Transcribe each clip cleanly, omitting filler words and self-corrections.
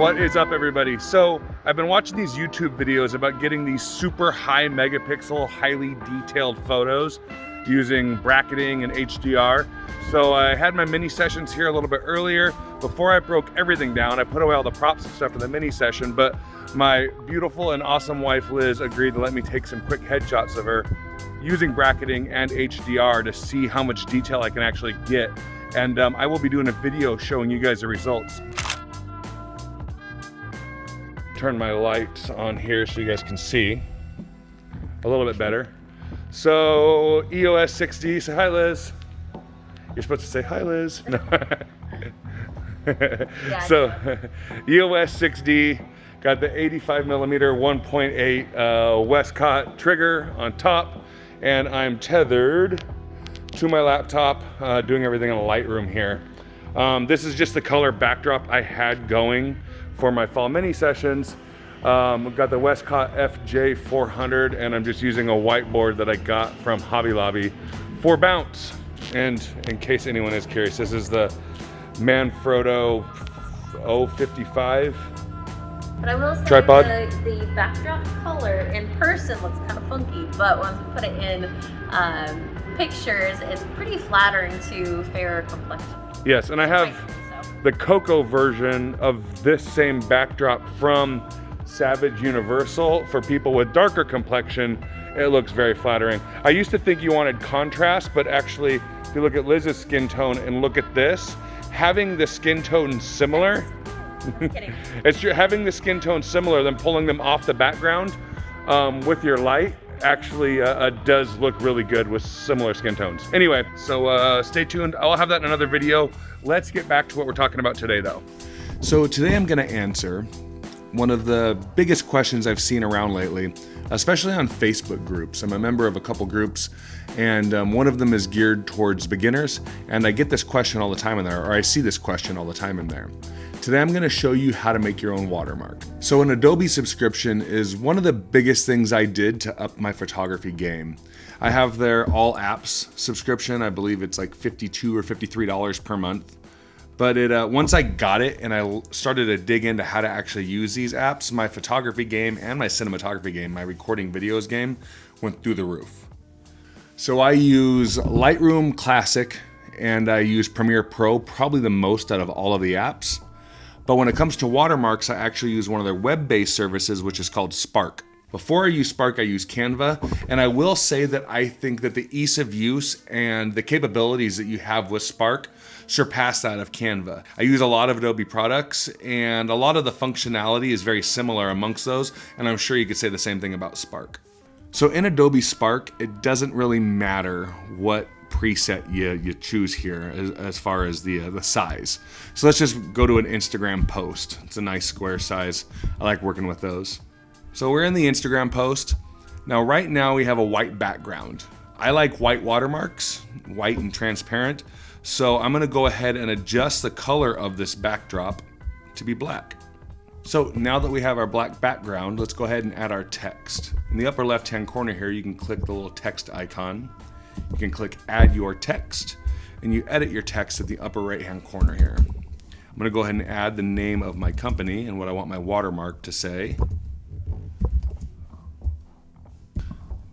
What is up, everybody? So I've been watching these YouTube videos about getting these super high megapixel, highly detailed photos using bracketing and HDR. So I had my mini sessions here a little bit earlier. Before I broke everything down, I put away all the props and stuff for the mini session, but my beautiful and awesome wife Liz agreed to let me take some quick headshots of her using bracketing and HDR to see how much detail I can actually get. And I will be doing a video showing you guys the results. Turn my lights on here so you guys can see a little bit better. So EOS 6D, say hi Liz. You're supposed to say hi Liz. No. Yeah, so EOS 6D, got the 85 millimeter 1.8 Westcott trigger on top, and I'm tethered to my laptop doing everything in Lightroom here. This is just the color backdrop I had going for my fall mini sessions. We've got the Westcott FJ400, and I'm just using a whiteboard that I got from Hobby Lobby for bounce. And in case anyone is curious, this is the Manfrotto 055 but I will say tripod. The backdrop color in person looks kind of funky, but when we put it in pictures, it's pretty flattering to fairer complexion. Yes, and I have the Cocoa version of this same backdrop from Savage Universal for people with darker complexion. It looks very flattering. I used to think you wanted contrast, but actually, if you look at Liz's skin tone and look at this, having the skin tone similar, it's having the skin tone similar, then pulling them off the background with your light actually does look really good with similar skin tones. Anyway, so stay tuned. I'll have that in another video. Let's get back to what we're talking about today though. So today I'm gonna answer one of the biggest questions I've seen around lately, especially on Facebook groups. I'm a member of a couple groups, and one of them is geared towards beginners, and I get this question all the time in there, or I see this question all the time in there. Today I'm gonna show you how to make your own watermark. So an Adobe subscription is one of the biggest things I did to up my photography game. I have their all apps subscription. I believe it's like $52 or $53 per month. But once I got it and I started to dig into how to actually use these apps, my photography game and my cinematography game, my recording videos game, went through the roof. So I use Lightroom Classic and I use Premiere Pro probably the most out of all of the apps. But when it comes to watermarks, I actually use one of their web-based services, which is called Spark. Before I use Spark, I use Canva, and I will say that I think that the ease of use and the capabilities that you have with Spark surpass that of Canva. I use a lot of Adobe products, and a lot of the functionality is very similar amongst those, and I'm sure you could say the same thing about Spark. So in Adobe Spark, it doesn't really matter what preset you choose here as far as the size. So let's just go to an Instagram post. It's a nice square size. I like working with those. So we're in the Instagram post. Now right now we have a white background. I like white watermarks, white and transparent. So I'm gonna go ahead and adjust the color of this backdrop to be black. So now that we have our black background, let's go ahead and add our text. In the upper left-hand corner here, you can click the little text icon. You can click add your text, and you edit your text at the upper right-hand corner here. I'm gonna go ahead and add the name of my company and what I want my watermark to say.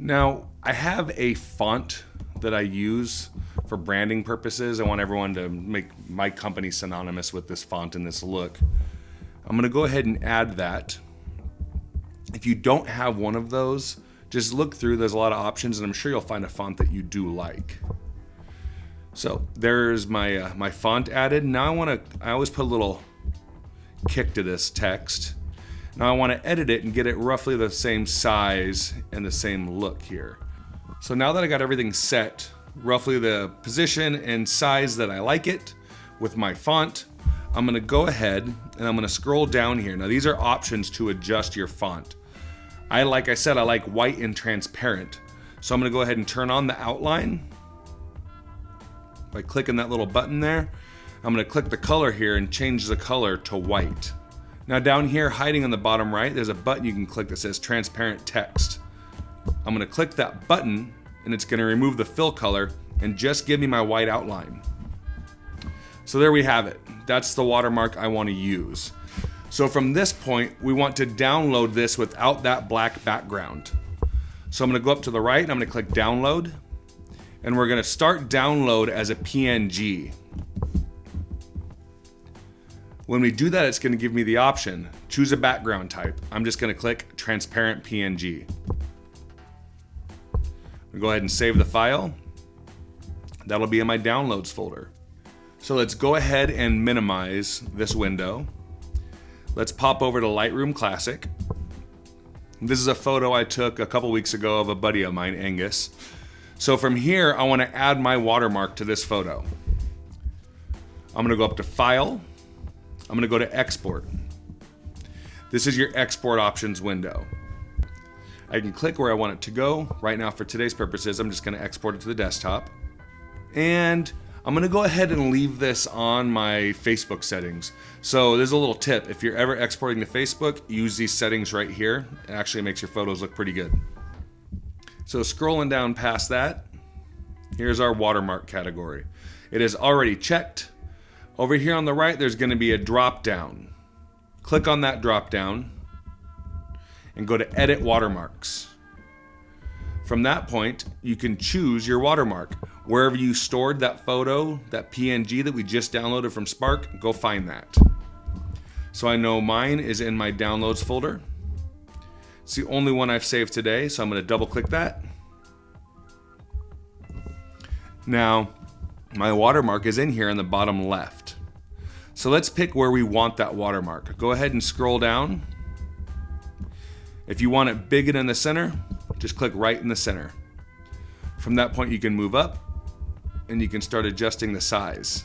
Now, I have a font that I use for branding purposes. I want everyone to make my company synonymous with this font and this look. I'm gonna go ahead and add that. If you don't have one of those, just look through, there's a lot of options, and I'm sure you'll find a font that you do like. So there's my my font added. Now I always put a little kick to this text. Now I want to edit it and get it roughly the same size and the same look here. So now that I got everything set, roughly the position and size that I like it with my font, I'm gonna go ahead and I'm gonna scroll down here. Now these are options to adjust your font. Like I said, I like white and transparent. So I'm gonna go ahead and turn on the outline by clicking that little button there. I'm gonna click the color here and change the color to white. Now down here, hiding on the bottom right, there's a button you can click that says transparent text. I'm gonna click that button and it's gonna remove the fill color and just give me my white outline. So there we have it. That's the watermark I wanna use. So from this point, we want to download this without that black background. So I'm gonna go up to the right and I'm gonna click download, and we're gonna start download as a PNG. When we do that, it's gonna give me the option, choose a background type. I'm just gonna click transparent PNG. We'll go ahead and save the file. That'll be in my downloads folder. So let's go ahead and minimize this window. Let's pop over to Lightroom Classic. This is a photo I took a couple weeks ago of a buddy of mine, Angus. So from here, I wanna add my watermark to this photo. I'm gonna go up to File. I'm gonna go to Export. This is your export options window. I can click where I want it to go. Right now, for today's purposes, I'm just gonna export it to the desktop. And I'm gonna go ahead and leave this on my Facebook settings. So there's a little tip. If you're ever exporting to Facebook, use these settings right here. It actually makes your photos look pretty good. So scrolling down past that, here's our watermark category. It is already checked. Over here on the right, there's gonna be a drop down. Click on that drop down and go to Edit Watermarks. From that point, you can choose your watermark. Wherever you stored that photo, that PNG that we just downloaded from Spark, go find that. So I know mine is in my downloads folder. It's the only one I've saved today, so I'm gonna double click that. Now, my watermark is in here in the bottom left. So let's pick where we want that watermark. Go ahead and scroll down. If you want it big and in the center, just click right in the center. From that point, you can move up and you can start adjusting the size.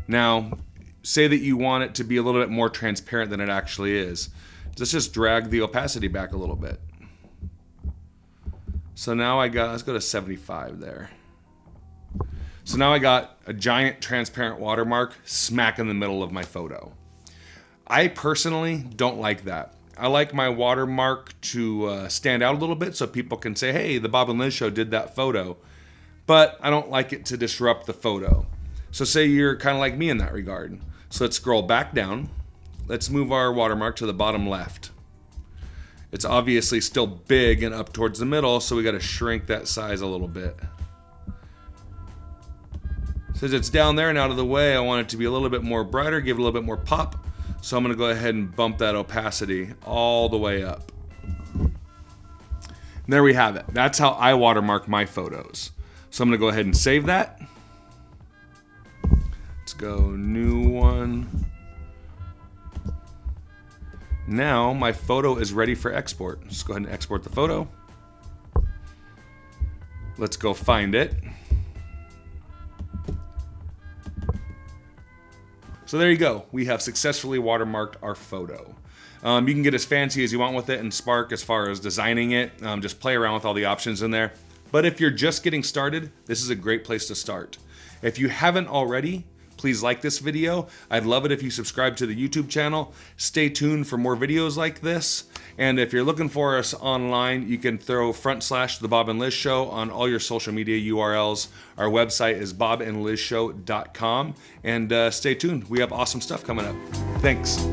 Now, say that you want it to be a little bit more transparent than it actually is. Let's just drag the opacity back a little bit. So now let's go to 75 there. So now I got a giant transparent watermark smack in the middle of my photo. I personally don't like that. I like my watermark to stand out a little bit so people can say, hey, the Bob and Liz Show did that photo. But I don't like it to disrupt the photo. So say you're kind of like me in that regard. So let's scroll back down. Let's move our watermark to the bottom left. It's obviously still big and up towards the middle, so we got to shrink that size a little bit. Since it's down there and out of the way, I want it to be a little bit more brighter, give it a little bit more pop. So I'm gonna go ahead and bump that opacity all the way up. And there we have it. That's how I watermark my photos. So I'm gonna go ahead and save that. Let's go new one. Now my photo is ready for export. Let's go ahead and export the photo. Let's go find it. So there you go. We have successfully watermarked our photo. You can get as fancy as you want with it in Spark as far as designing it. Just play around with all the options in there. But if you're just getting started, this is a great place to start. If you haven't already, please like this video. I'd love it if you subscribe to the YouTube channel. Stay tuned for more videos like this. And if you're looking for us online, you can throw / The Bob and Liz Show on all your social media URLs. Our website is bobandlizshow.com. And stay tuned. We have awesome stuff coming up. Thanks.